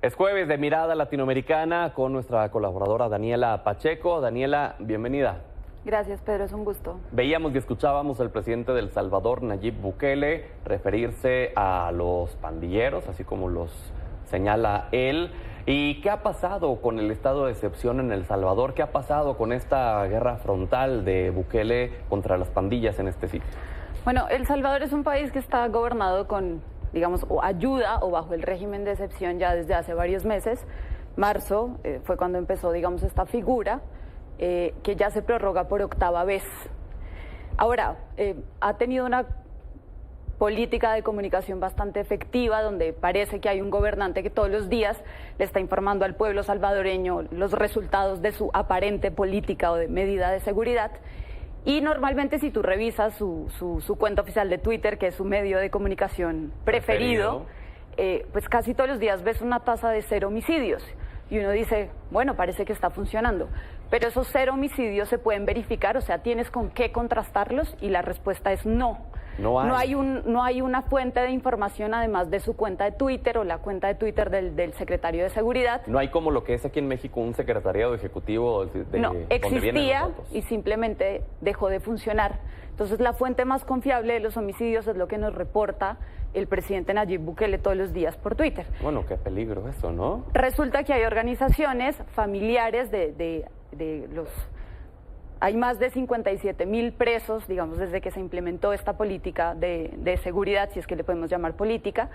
Es jueves de Mirada Latinoamericana con nuestra colaboradora Daniela Pacheco. Daniela, bienvenida. Gracias, Pedro, es un gusto. Veíamos y escuchábamos al presidente de El Salvador, Nayib Bukele, referirse a los pandilleros, así como los señala él. ¿Y qué ha pasado con el estado de excepción en El Salvador? ¿Qué ha pasado con esta guerra frontal de Bukele contra las pandillas en este sitio? Bueno, El Salvador es un país que está gobernado con, digamos, o ayuda o bajo el régimen de excepción ya desde hace varios meses. Marzo fue cuando empezó, digamos, esta figura que ya se prorroga por octava vez. Ahora, ha tenido una política de comunicación bastante efectiva, donde parece que hay un gobernante que todos los días le está informando al pueblo salvadoreño los resultados de su aparente política o de medida de seguridad. Y normalmente, si tú revisas su cuenta oficial de Twitter, que es su medio de comunicación preferido, pues casi todos los días ves una tasa de 0 homicidios. Y uno dice, bueno, parece que está funcionando. Pero esos 0 homicidios se pueden verificar, o sea, ¿tienes con qué contrastarlos? Y la respuesta es no. No hay una fuente de información además de su cuenta de Twitter o la cuenta de Twitter del secretario de Seguridad. No hay como lo que es aquí en México un secretariado ejecutivo no, existía y simplemente dejó de funcionar. Entonces la fuente más confiable de los homicidios es lo que nos reporta el presidente Nayib Bukele todos los días por Twitter. Bueno, qué peligro eso, ¿no? Resulta que hay organizaciones familiares de los... Hay más de 57.000 presos, digamos, desde que se implementó esta política de seguridad, si es que le podemos llamar política,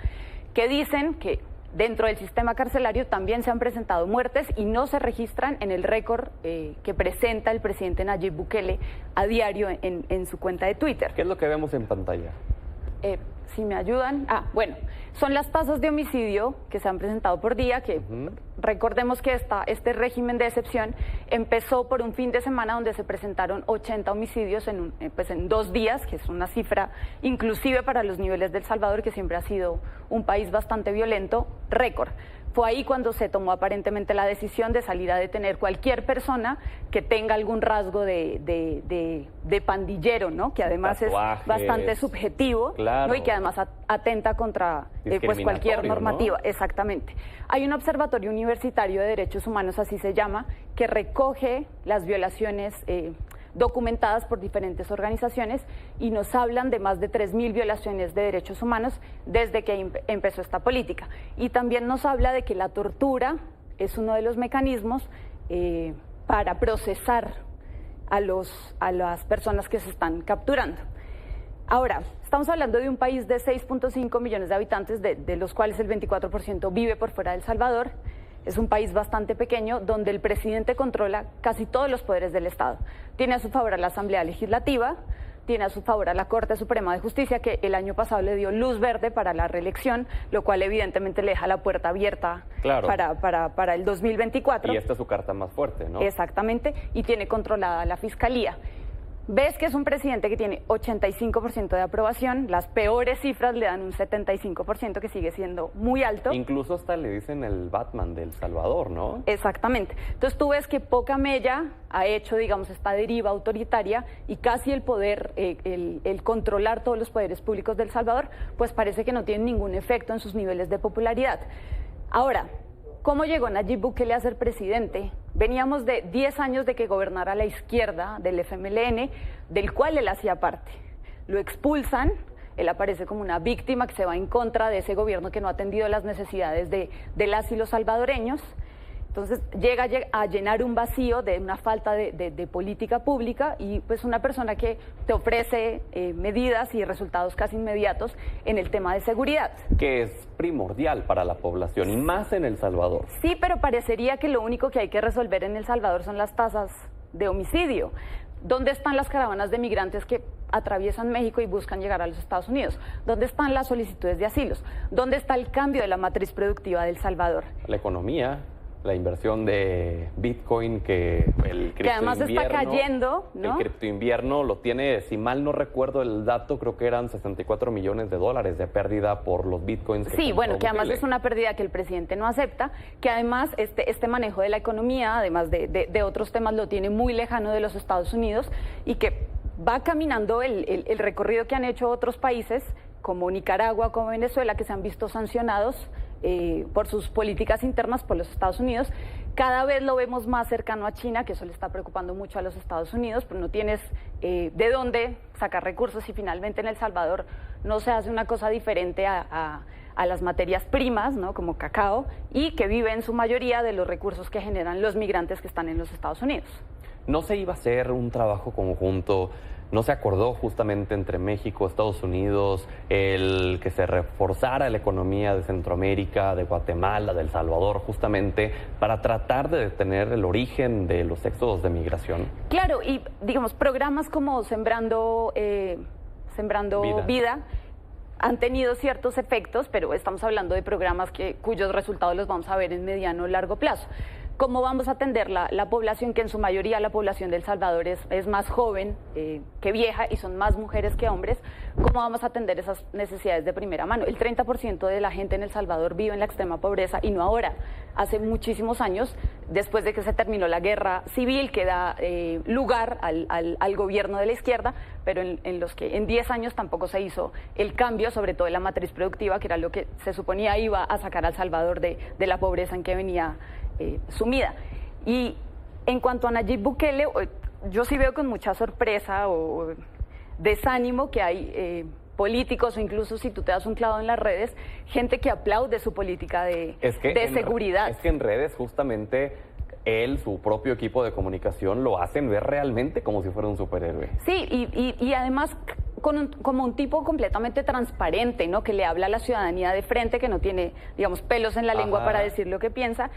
que dicen que dentro del sistema carcelario también se han presentado muertes y no se registran en el récord que presenta el presidente Nayib Bukele a diario en su cuenta de Twitter. ¿Qué es lo que vemos en pantalla? Si me ayudan. Bueno, son las tasas de homicidio que se han presentado por día, que recordemos que este régimen de excepción empezó por un fin de semana donde se presentaron 80 homicidios en 2 días, que es una cifra inclusive para los niveles de El Salvador, que siempre ha sido un país bastante violento, récord. Fue ahí cuando se tomó aparentemente la decisión de salir a detener cualquier persona que tenga algún rasgo de pandillero, ¿no? Que además Tatuajes, es bastante subjetivo, claro, ¿no? Y que además atenta contra pues cualquier normativa. ¿No? Exactamente. Hay un observatorio universitario de derechos humanos, así se llama, que recoge las violaciones documentadas por diferentes organizaciones y nos hablan de más de 3.000 violaciones de derechos humanos desde que empezó esta política. Y también nos habla de que la tortura es uno de los mecanismos para procesar a las personas que se están capturando. Ahora, estamos hablando de un país de 6.5 millones de habitantes, de los cuales el 24% vive por fuera de El Salvador. Es un país bastante pequeño donde el presidente controla casi todos los poderes del Estado. Tiene a su favor a la Asamblea Legislativa, tiene a su favor a la Corte Suprema de Justicia, que el año pasado le dio luz verde para la reelección, lo cual evidentemente le deja la puerta abierta, claro, para el 2024. Y esta es su carta más fuerte, ¿no? Exactamente, y tiene controlada la Fiscalía. Ves que es un presidente que tiene 85% de aprobación, las peores cifras le dan un 75%, que sigue siendo muy alto. Incluso hasta le dicen el Batman de El Salvador, ¿no? Exactamente. Entonces tú ves que poca mella ha hecho, digamos, esta deriva autoritaria y casi el poder, el controlar todos los poderes públicos de El Salvador, pues parece que no tiene ningún efecto en sus niveles de popularidad. Ahora, ¿cómo llegó Nayib Bukele a ser presidente? Veníamos de 10 años de que gobernara la izquierda del FMLN, del cual él hacía parte. Lo expulsan, él aparece como una víctima que se va en contra de ese gobierno que no ha atendido las necesidades de las y los salvadoreños. Entonces llega a llenar un vacío de una falta de política pública y pues una persona que te ofrece medidas y resultados casi inmediatos en el tema de seguridad. Que es primordial para la población y más en El Salvador. Sí, pero parecería que lo único que hay que resolver en El Salvador son las tasas de homicidio. ¿Dónde están las caravanas de migrantes que atraviesan México y buscan llegar a los Estados Unidos? ¿Dónde están las solicitudes de asilos? ¿Dónde está el cambio de la matriz productiva de El Salvador? La economía, la inversión de Bitcoin, que el que además está cayendo, ¿no? El criptoinvierno lo tiene, si mal no recuerdo el dato, creo que eran 64 millones de dólares de pérdida por los Bitcoins. Sí, bueno, que además es una pérdida que el presidente no acepta, que además este manejo de la economía, además de otros temas, lo tiene muy lejano de los Estados Unidos y que va caminando el recorrido que han hecho otros países, como Nicaragua, como Venezuela, que se han visto sancionados por sus políticas internas por los Estados Unidos. Cada vez lo vemos más cercano a China, que eso le está preocupando mucho a los Estados Unidos, pero no tienes de dónde sacar recursos y finalmente en El Salvador no se hace una cosa diferente a las materias primas, ¿no? Como cacao, y que vive en su mayoría de los recursos que generan los migrantes que están en los Estados Unidos. ¿No se iba a hacer un trabajo conjunto? ¿No se acordó justamente entre México, Estados Unidos, el que se reforzara la economía de Centroamérica, de Guatemala, de El Salvador, justamente para tratar de detener el origen de los éxodos de migración? Claro, y digamos, programas como Sembrando Vida han tenido ciertos efectos, pero estamos hablando de programas cuyos resultados los vamos a ver en mediano o largo plazo. ¿Cómo vamos a atender la población, que en su mayoría la población de El Salvador es más joven que vieja y son más mujeres que hombres? ¿Cómo vamos a atender esas necesidades de primera mano? El 30% de la gente en El Salvador vive en la extrema pobreza y no ahora, hace muchísimos años, después de que se terminó la guerra civil que da lugar al gobierno de la izquierda, pero en los que en 10 años tampoco se hizo el cambio, sobre todo en la matriz productiva, que era lo que se suponía iba a sacar a El Salvador de la pobreza en que venía sumida. Y en cuanto a Nayib Bukele, yo sí veo con mucha sorpresa o desánimo que hay políticos, o incluso si tú te das un clavo en las redes, gente que aplaude su política de seguridad. Es que en redes justamente él, su propio equipo de comunicación, lo hacen ver realmente como si fuera un superhéroe. Sí, y además como un tipo completamente transparente, ¿no? Que le habla a la ciudadanía de frente, que no tiene, digamos, pelos en la lengua para decir lo que piensa.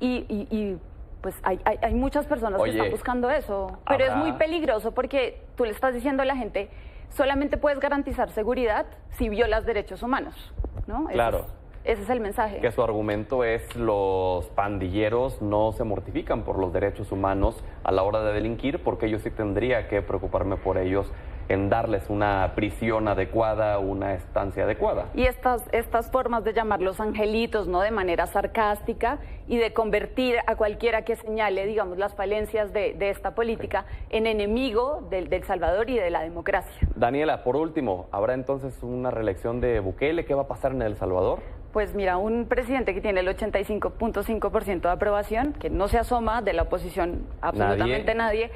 Y pues hay muchas personas que están buscando eso, pero es muy peligroso porque tú le estás diciendo a la gente, solamente puedes garantizar seguridad si violas derechos humanos, ¿no? Claro. Ese es el mensaje. Que su argumento es: los pandilleros no se mortifican por los derechos humanos a la hora de delinquir, porque yo sí tendría que preocuparme por ellos en darles una prisión adecuada, una estancia adecuada. Y estas formas de llamarlos angelitos, ¿no? De manera sarcástica y de convertir a cualquiera que señale, digamos, las falencias de esta política en enemigo del Salvador y de la democracia. Daniela, por último, ¿habrá entonces una reelección de Bukele? ¿Qué va a pasar en El Salvador? Pues mira, un presidente que tiene el 85.5% de aprobación, que no se asoma de la oposición absolutamente nadie,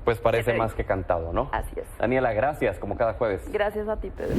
pues parece más que cantado, ¿no? Así es. Daniela, gracias, como cada jueves. Gracias a ti, Pedro.